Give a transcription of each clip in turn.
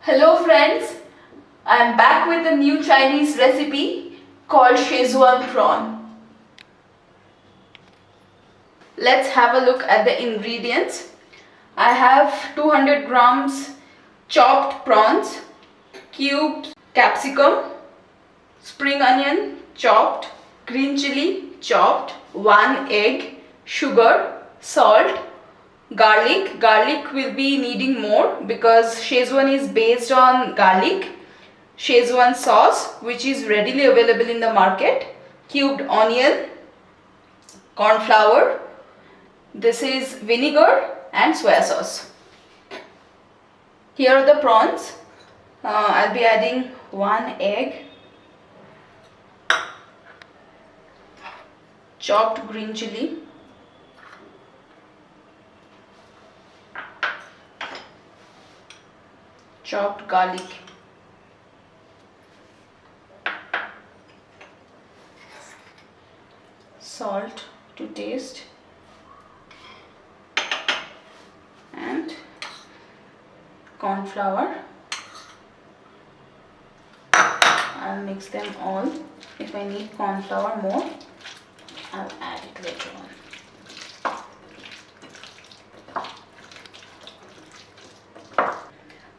Hello friends, I am back with a new Chinese recipe called Schezwan Prawn. Let's have a look at the ingredients. I have 200 grams chopped prawns, cubed capsicum, spring onion chopped, green chili chopped, 1 egg, sugar, salt, garlic. Garlic will be needing more because Schezwan is based on garlic. Schezwan sauce, which is readily available in the market, cubed onion, corn flour. This is vinegar and soya sauce. Here are the prawns. I'll be adding 1 egg, chopped green chili, chopped garlic, salt to taste, and corn flour. I'll mix them all. If I need corn flour more, I'll add it later on.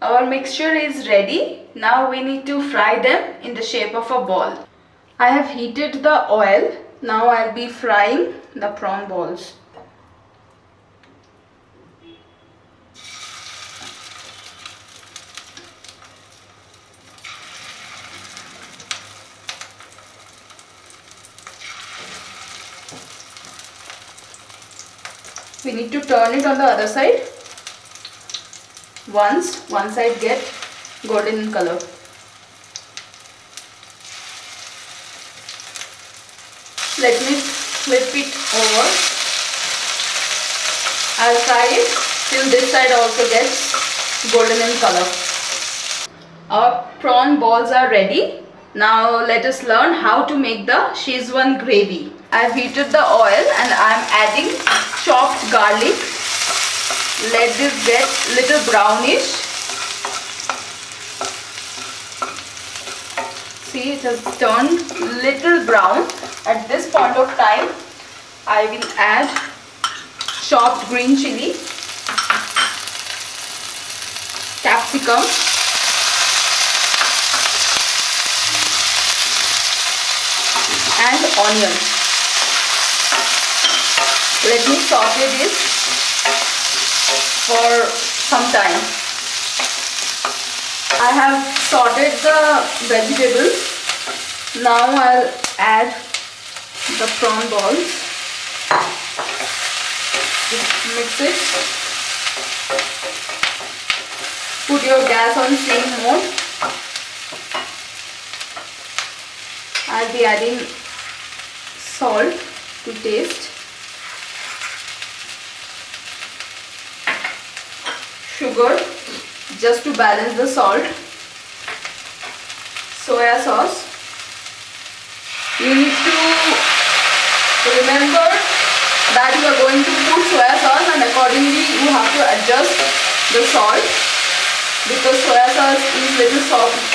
Our mixture is ready. Now we need to fry them in the shape of a ball. I have heated the oil. Now I'll be frying the prawn balls. We need to turn it on the other side once one side get golden in color. Let me flip it over. I'll fry it till this side also gets golden in color. Our prawn balls are ready. Now let us learn how to make the Schezwan gravy. I have heated the oil and I am adding chopped garlic. Let this get little brownish. See, it has turned little brown. At this point of time, I will add chopped green chili, capsicum, and onion. Let me saute this for some time. I have sauteed the vegetables. Now I'll add the prawn balls. Just mix it. Put your gas on steam mode. I'll be adding salt to taste, sugar just to balance the salt, soya sauce. You need to remember that you are going to put soya sauce and accordingly you have to adjust the salt because soya sauce is little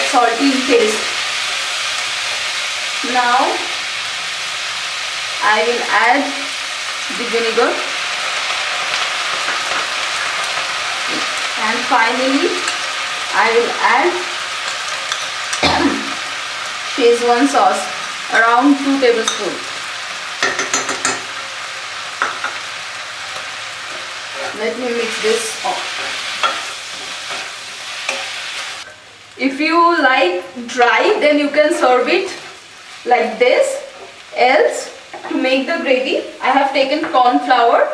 salty in taste. Now I will add the vinegar and finally I will add Schezwan sauce, around 2 tablespoons. Let me mix this up. If you like dry, then you can serve it like this. Else, to make the gravy, I have taken corn flour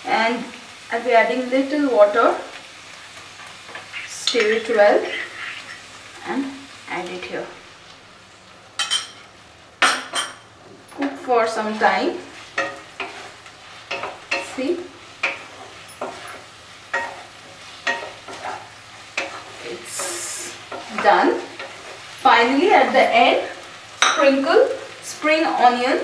and I'll be adding little water. Stir it well and add it here. Cook for some time. See, it's done. Finally, at the end, sprinkle spring onion.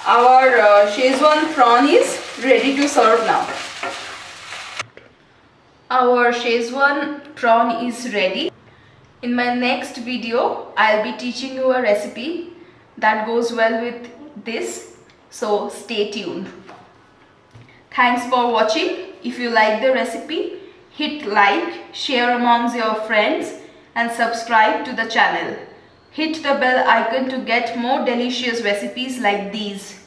Our Schezwan prawn is ready to serve now. Our Schezwan prawn is ready. In my next video, I'll be teaching you a recipe that goes well with this. So stay tuned. Thanks for watching. If you like the recipe, hit like, share amongst your friends and subscribe to the channel. Hit the bell icon to get more delicious recipes like these.